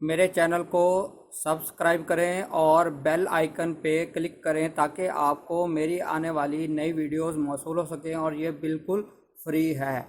मेरे चैनल को सब्सक्राइब करें और बेल आइकन पे क्लिक करें ताकि आपको मेरी आने वाली नई वीडियोस मौसूल हो सकें और ये बिल्कुल फ्री है।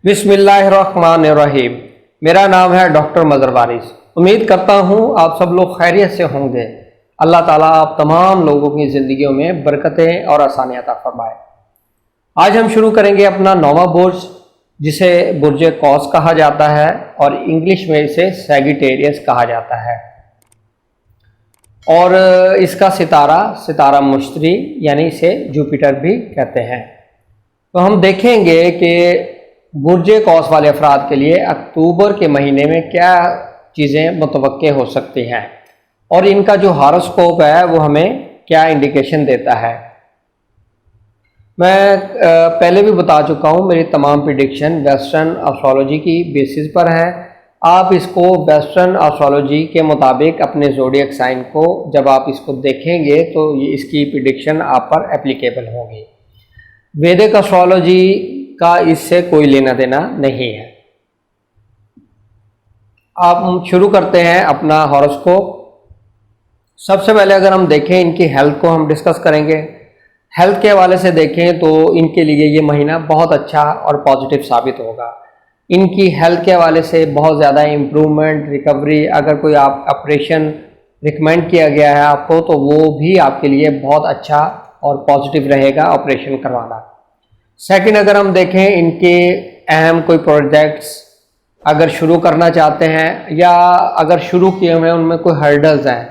बिस्मिल्लाहिर्रहमानिर्रहीम। मेरा नाम है डॉक्टर मज़हर वारिस। उम्मीद करता हूँ आप सब लोग खैरियत से होंगे। अल्लाह ताला आप तमाम लोगों की ज़िंदगियों में बरकतें और आसानियाँ अता फरमाए। आज हम शुरू करेंगे अपना 9वां बुर्ज, जिसे बुर्ज कौस कहा जाता है और इंग्लिश में इसे सैगिटेरियस कहा जाता है। और इसका सितारा मुश्तरी यानी इसे जुपिटर भी कहते हैं। तो हम देखेंगे कि बुर्ज कौस वाले अफराद के लिए अक्टूबर के महीने में क्या चीज़ें मुतवक्के हो सकती हैं और इनका जो हॉरोस्कोप है वो हमें क्या इंडिकेशन देता है। मैं पहले भी बता चुका हूँ, मेरी तमाम प्रिडिक्शन वेस्टर्न एस्ट्रोलॉजी की बेसिस पर है। आप इसको वेस्टर्न एस्ट्रोलॉजी के मुताबिक अपने ज़ोडिएक साइन को जब आप इसको देखेंगे तो ये इसकी प्रिडिक्शन आप पर एप्लीकेबल होगी। वैदिक एस्ट्रोलॉजी का इससे कोई लेना देना नहीं है। आप शुरू करते हैं अपना हॉरोस्कोप। सबसे पहले अगर हम देखें इनकी हेल्थ को हम डिस्कस करेंगे। हेल्थ के हवाले से देखें तो इनके लिए ये महीना बहुत अच्छा और पॉजिटिव साबित होगा। इनकी हेल्थ के हवाले से बहुत ज़्यादा इम्प्रूवमेंट, रिकवरी, अगर कोई आप ऑपरेशन रिकमेंड किया गया है आपको तो वो भी आपके लिए बहुत अच्छा और पॉजिटिव रहेगा ऑपरेशन करवाना। सेकंड, अगर हम देखें इनके अहम कोई प्रोजेक्ट्स अगर शुरू करना चाहते हैं या अगर शुरू किए हुए हैं उनमें कोई हर्डल्स हैं,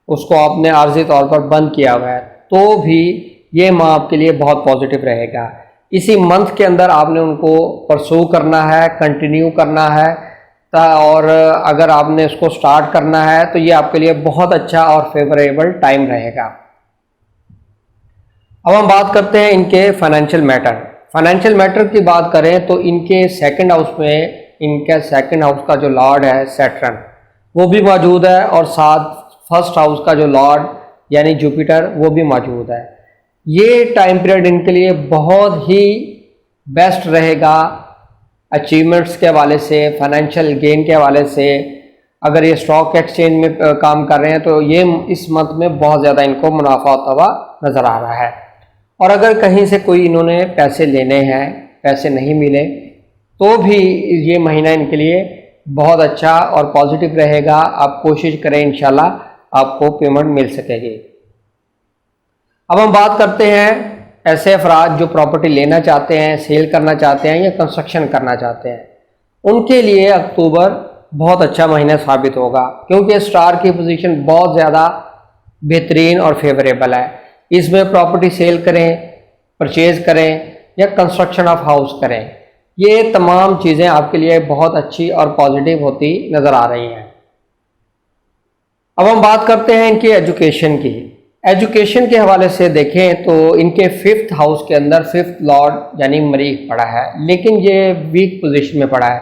उसको आपने आर्जी तौर पर बंद किया हुआ है, तो भी ये माह आपके लिए बहुत पॉजिटिव रहेगा। इसी मंथ के अंदर आपने उनको परसू करना है, कंटिन्यू करना है, और अगर आपने उसको स्टार्ट करना है तो ये आपके लिए बहुत अच्छा और फेवरेबल टाइम रहेगा। अब हम बात करते हैं इनके फाइनेंशियल मैटर। फाइनेंशियल मैटर की बात करें तो इनके सेकंड हाउस में इनका सेकंड हाउस का जो लॉर्ड है सैटर्न, वो भी मौजूद है और साथ फर्स्ट हाउस का जो लॉर्ड यानी जुपिटर वो भी मौजूद है। ये टाइम पीरियड इनके लिए बहुत ही बेस्ट रहेगा अचीवमेंट्स के हवाले से, फाइनेंशियल गेन के हवाले से। अगर ये स्टॉक एक्सचेंज में काम कर रहे हैं तो ये इस मंथ में बहुत ज़्यादा इनको मुनाफा होता हुआ नज़र आ रहा है। और अगर कहीं से कोई इन्होंने पैसे लेने हैं, पैसे नहीं मिले, तो भी ये महीना इनके लिए बहुत अच्छा और पॉजिटिव रहेगा। आप कोशिश करें, इंशाल्लाह आपको पेमेंट मिल सकेगी। अब हम बात करते हैं ऐसे अफराद जो प्रॉपर्टी लेना चाहते हैं, सेल करना चाहते हैं या कंस्ट्रक्शन करना चाहते हैं। उनके लिए अक्टूबर बहुत अच्छा महीना साबित होगा क्योंकि स्टार की पोजीशन बहुत ज़्यादा बेहतरीन और फेवरेबल है। इसमें प्रॉपर्टी सेल करें, परचेज करें या कंस्ट्रक्शन ऑफ हाउस करें, ये तमाम चीज़ें आपके लिए बहुत अच्छी और पॉजिटिव होती नज़र आ रही हैं। अब हम बात करते हैं इनकी एजुकेशन की। एजुकेशन के हवाले से देखें तो इनके फिफ्थ हाउस के अंदर फिफ्थ लॉर्ड यानी मरीख पड़ा है, लेकिन ये वीक पोजीशन में पड़ा है।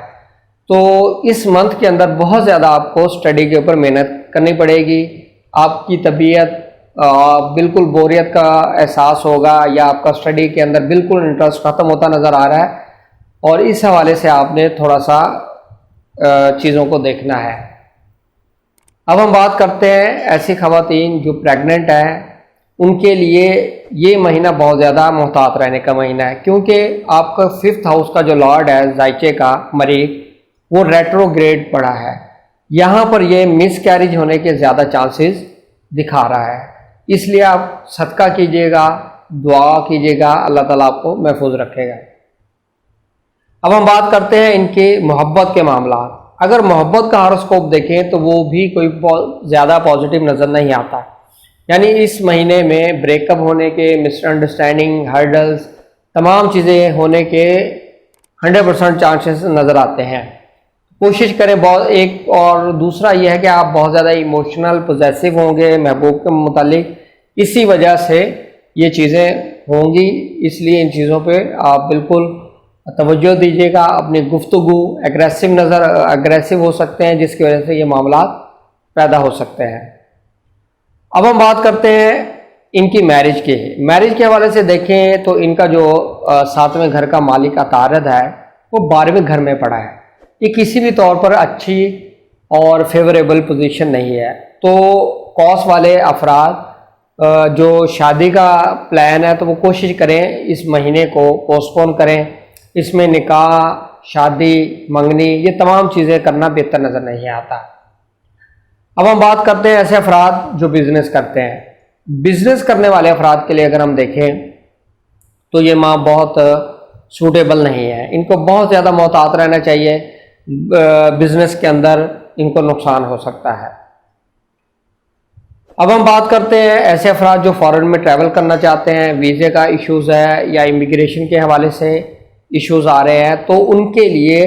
तो इस मंथ के अंदर बहुत ज़्यादा आपको स्टडी के ऊपर मेहनत करनी पड़ेगी। आपकी तबीयत बिल्कुल बोरियत का एहसास होगा या आपका स्टडी के अंदर बिल्कुल इंटरेस्ट ख़त्म होता नज़र आ रहा है, और इस हवाले से आपने थोड़ा सा चीज़ों को देखना है। अब हम बात करते हैं ऐसी ख़वातीन जो प्रेग्नेंट हैं, उनके लिए ये महीना बहुत ज़्यादा मोहतात रहने का महीना है क्योंकि आपका फिफ्थ हाउस का जो लॉर्ड है जायचे का मरीख, वो रेट्रोग्रेड पड़ा है। यहाँ पर ये मिस कैरिज होने के ज़्यादा चांसेस दिखा रहा है, इसलिए आप सदका कीजिएगा, दुआ कीजिएगा, अल्लाह ताला आपको महफूज रखेगा। अब हम बात करते हैं इनके मोहब्बत के मामला। अगर मोहब्बत का हॉरोस्कोप देखें तो वो भी कोई ज़्यादा पॉजिटिव नज़र नहीं आता, यानी इस महीने में ब्रेकअप होने के, मिसअंडरस्टैंडिंग, हर्डल्स, तमाम चीज़ें होने के 100% चांसेस नज़र आते हैं। कोशिश करें बहुत एक, और दूसरा यह है कि आप बहुत ज़्यादा इमोशनल पोजेसिव होंगे महबूब के मुतालिक, इसी वजह से ये चीज़ें होंगी, इसलिए इन चीज़ों पे आप बिल्कुल तवज्जो दीजिएगा। अपनी गुफ्तगू एग्रेसिव हो सकते हैं, जिसकी वजह से ये मामला पैदा हो सकते हैं। अब हम बात करते हैं इनकी मैरिज के हवाले से देखें तो इनका जो 7वें घर का मालिक अतारद है वो 12वें घर में पड़ा है। ये किसी भी तौर पर अच्छी और फेवरेबल पोजीशन नहीं है। तो कॉस वाले अफराद जो शादी का प्लान है तो वो कोशिश करें इस महीने को पोस्टपोन करें। इसमें निकाह, शादी, मंगनी, ये तमाम चीज़ें करना बेहतर नज़र नहीं आता। अब हम बात करते हैं ऐसे अफराद जो बिज़नेस करते हैं। बिज़नेस करने वाले अफराद के लिए अगर हम देखें तो ये माह बहुत सूटेबल नहीं है। इनको बहुत ज़्यादा मोहतात रहना चाहिए, बिज़नेस के अंदर इनको नुकसान हो सकता है। अब हम बात करते हैं ऐसे अफराद जो फ़ॉरेन में ट्रैवल करना चाहते हैं, वीज़े का इश्यूज़ है या इमिग्रेशन के हवाले से इश्यूज़ आ रहे हैं, तो उनके लिए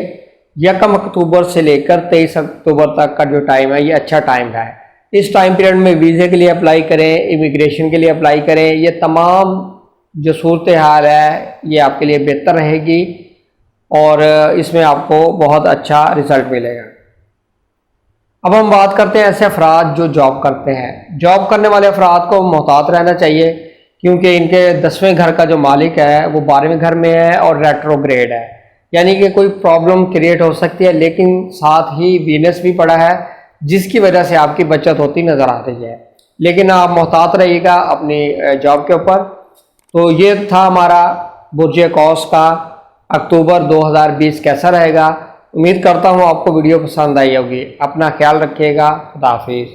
1 अक्टूबर से लेकर 23 अक्टूबर तक का जो टाइम है ये अच्छा टाइम है। इस टाइम पीरियड में वीज़े के लिए अप्लाई करें, इमिग्रेशन के लिए अप्लाई करें। ये तमाम जो सूरत हाल है ये आपके लिए बेहतर रहेगी और इसमें आपको बहुत अच्छा रिज़ल्ट मिलेगा। अब हम बात करते हैं ऐसे अफराद जो जॉब करते हैं। जॉब करने वाले अफराद को मोहतात रहना चाहिए, क्योंकि इनके 10वें घर का जो मालिक है वो 12वें घर में है और रेट्रोग्रेड है, यानी कि कोई प्रॉब्लम क्रिएट हो सकती है। लेकिन साथ ही वीनस भी पड़ा है, जिसकी वजह से आपकी बचत होती नज़र आ रही है। लेकिन आप मोहतात रहिएगा अपनी जॉब के ऊपर। तो ये था हमारा बुर्ज कौस का अक्टूबर 2020 कैसा रहेगा। उम्मीद करता हूँ आपको वीडियो पसंद आई होगी। अपना ख्याल रखिएगा। खुदा हाफिज़।